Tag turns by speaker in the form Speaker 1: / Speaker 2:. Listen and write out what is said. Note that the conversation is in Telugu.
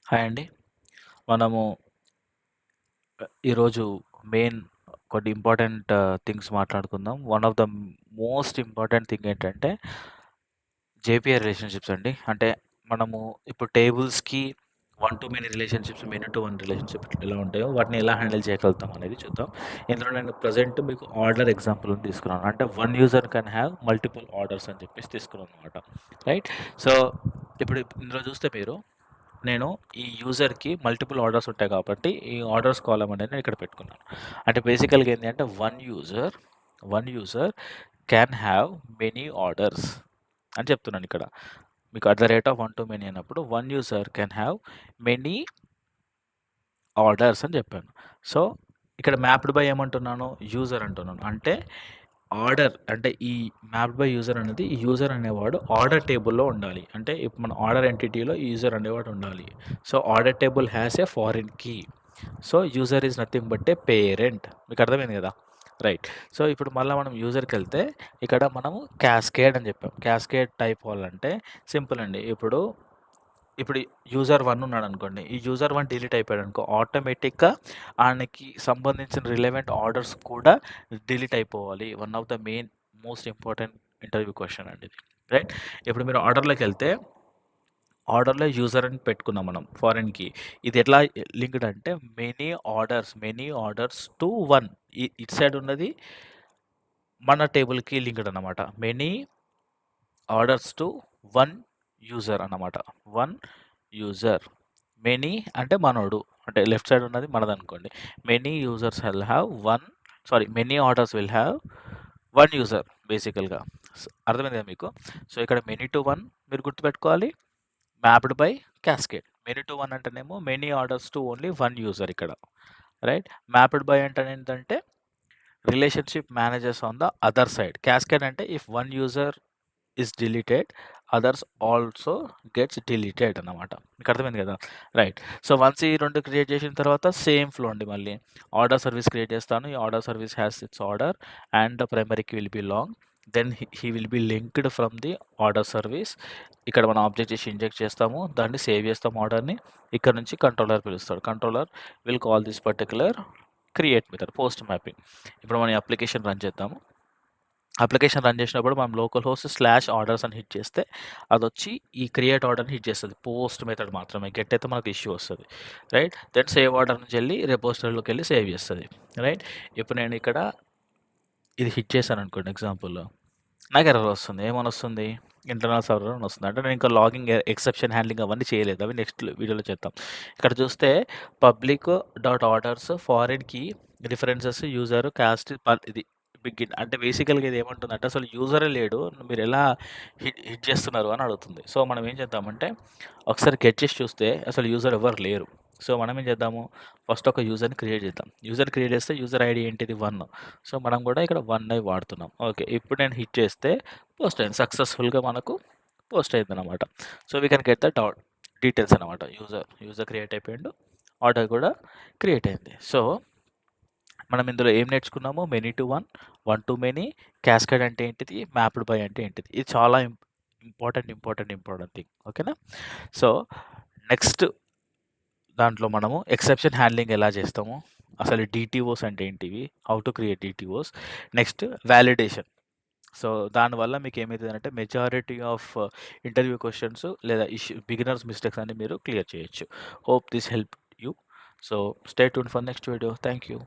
Speaker 1: హాయ్ అండి. మనము ఈరోజు మెయిన్ కొన్ని ఇంపార్టెంట్ థింగ్స్ మాట్లాడుకుందాం. One of the most important thing ఏంటంటే జేపీఐ రిలేషన్‌షిప్స్ అండి. అంటే మనము ఇప్పుడు టేబుల్స్‌కి one to many relationships, many to one relationship ఎలా ఉంటాయో వాటిని ఎలా హ్యాండిల్ చేయగలుగుతాం అనేది చూద్దాం. ఇందులో నేను ప్రెజెంట్ మీకు ఆర్డర్ ఎగ్జాంపుల్‌ని తీసుకున్నాను. అంటే one user can have multiple orders అని చెప్పేసి తీసుకున్నాను అనమాట. రైట్. సో, ఇప్పుడు ఇందులో చూస్తే మీరు నేను ఈ యూజర్‌కి మల్టిపుల్ ఆర్డర్స్ ఉంటాయి కాబట్టి, ఈ ఆర్డర్స్ కాలమ్ అనేది నేను ఇక్కడ పెట్టుకున్నాను. అంటే బేసికల్‌గా ఏంది అంటే one user can have many orders అని చెప్తున్నాను ఇక్కడ. మీకు at the rate of 1 to many అన్నప్పుడు one user can have many orders అని చెప్పాను. సో, ఇక్కడ మ్యాప్డ్ బై ఏమంటున్నాను? యూజర్ అంటున్నాను. అంటే ఆర్డర్ అంటే ఈ మ్యాప్డ్ బై యూజర్ అనేది ఈ యూజర్ అనేవాడు ఆర్డర్ టేబుల్‌లో ఉండాలి. అంటే ఇప్పుడు మన ఆర్డర్ ఎంటిటీలో ఈ యూజర్ అనేవాడు ఉండాలి. So, order table has a foreign key. So, user is nothing but a parent. మీకు అర్థమైంది కదా! రైట్. సో, ఇప్పుడు మళ్ళా మనం యూజర్‌కెళ్తే ఇక్కడ మనము క్యాస్కేడ్ అని చెప్పాం. క్యాస్కేడ్ టైప్ వాళ్ళంటే సింపుల్ అండి. ఇప్పుడు యూజర్ 1 ఉన్నాడనుకోండి. ఈ యూజర్ 1 డిలీట్ అయిపోయాడనుకో ఆటోమేటిక్‌గా ఆయనకి సంబంధించిన రిలవెంట్ ఆర్డర్స్ కూడా డిలీట్ అయిపోవాలి. One of the main most important interview question అండి ఇది. రైట్. ఇప్పుడు మీరు ఆర్డర్‌లో యూజర్ అని పెట్టుకున్నాం మనం ఫారెన్‌కి. ఇది ఎట్లా లింక్డ్ అంటే మెనీ ఆర్డర్స్ టు 1 ఇటు సైడ్ ఉన్నది మన టేబుల్‌కి లింక్డ్ అన్నమాట. మెనీ ఆర్డర్స్ టు 1 యూజర్ అన్నమాట. 1 యూజర్. మెనీ అంటే మనోడు. అంటే లెఫ్ట్ సైడ్ ఉన్నది మనదనుకోండి. Many orders will have 1 user బేసికల్‌గా. అర్థమైంది కదా మీకు? సో, ఇక్కడ మెనీ టు 1 మీరు గుర్తుపెట్టుకోవాలి. Mapped by cascade. Many to 1 అంటేనేమో many orders to only 1 user ఇక్కడ. రైట్. మ్యాప్డ్ బై అంటే ఏంటంటే relationship managers on the other side. Cascade అంటే if 1 user is deleted others also gets deleted అన్నమాట. మీకు అర్థమైంది కదా! రైట్. సో, వన్స్ ఈ 2 క్రియేట్ చేసిన తర్వాత సేమ్ ఫ్లో అండి మళ్ళీ. ఆర్డర్ సర్వీస్ క్రియేట్ చేస్తాను. ఈ order service has its order and the primary key will be long. Then he will be linked from the order service. ఇక్కడ మనం ఆబ్జెక్ట్ చేసి ఇంజెక్ట్ చేస్తాము. దాన్ని సేవ్ చేస్తాం ఆర్డర్‌ని. ఇక్కడ నుంచి కంట్రోలర్ పిలుస్తాడు. Controller will call this particular create method post mapping. ఇప్పుడు మనం ఈ అప్లికేషన్ రన్ చేద్దాము. అప్లికేషన్ రన్ చేసినప్పుడు మనం లోకల్ హోస్ట్ స్లాష్ ఆర్డర్స్ అని హిట్ చేస్తే అదొచ్చి ఈ క్రియేట్ ఆర్డర్‌ని హిట్ చేస్తది. పోస్ట్ మెథడ్ మాత్రమే. గెట్ అయితే మనకు ఇష్యూ వస్తది. రైట్. దెన్ సేవ్ ఆర్డర్ నుంచి వెళ్ళి రిపోజిటరీలోకెళ్ళి సేవ్ చేస్తది. రైట్. ఇప్పుడు నేను ఇక్కడ ఇది హిట్ చేశాననుకోండి ఎగ్జాంపుల్‌లో. నాకు ఎర్రర్ వస్తుంది. ఏమని వస్తుంది? ఇంటర్నల్ సర్వర్ అని వస్తుంది. అంటే నేను ఇంకా లాగింగ్ ఎక్సెప్షన్ హ్యాండ్లింగ్ అవన్నీ చేయలేదు. అవి నెక్స్ట్ వీడియోలో చేద్దాం. ఇక్కడ చూస్తే public dot orders foreign key references user cast ఇది బిగిన్ అంటే బేసికల్‌గా ఇది ఏమంటుందంటే అసలు యూజరే లేడు. మీరెలా హిట్ చేస్తున్నారు అని అడుగుతుంది. సో, మనం ఏం చేద్దామంటే ఒకసారి గెట్ చేసి చూస్తే అసలు యూజర్ ఎవ్వరు లేరు. సో, మనం ఏం చేద్దాము ఫస్ట్ ఒక యూజర్‌ని క్రియేట్ చేద్దాం. యూజర్ క్రియేట్ చేస్తే యూజర్ ఐడీ ఏంటిది 1. సో, మనం కూడా ఇక్కడ 1 వాడుతున్నాం. ఓకే. ఇప్పుడు నేను హిట్ చేస్తే పోస్ట్ అయింది. సక్సెస్‌ఫుల్‌గా మనకు పోస్ట్ అయిందనమాట. So, we can get the details అనమాట. యూజర్ క్రియేట్ అయిపోయిండు. ఆర్డర్ కూడా క్రియేట్ అయింది. సో, మనం ఇందులో ఏం నేర్చుకున్నాము? Many to 1, 1 to many, cascade అంటే ఏంటిది? మ్యాప్డ్ బై అంటే ఏంటిది? ఇది చాలా ఇంపార్టెంట్ థింగ్. ఓకేనా? సో, నెక్స్ట్ దాంట్లో మనము ఎక్సెప్షన్ హ్యాండ్లింగ్ ఎలా చేస్తాము? అసలు డీటీఓస్ అంటే ఏంటివి? How to create DTOs? Next validation. So, దానివల్ల మీకేమైతదంటే మెజారిటీ ఆఫ్ ఇంటర్వ్యూ క్వెషన్స్ లేదా బిగినర్స్ మిస్టేక్స్ అన్ని మీరు క్లియర్ చేయొచ్చు. Hope this help you. So, stay tuned for next video. Thank you.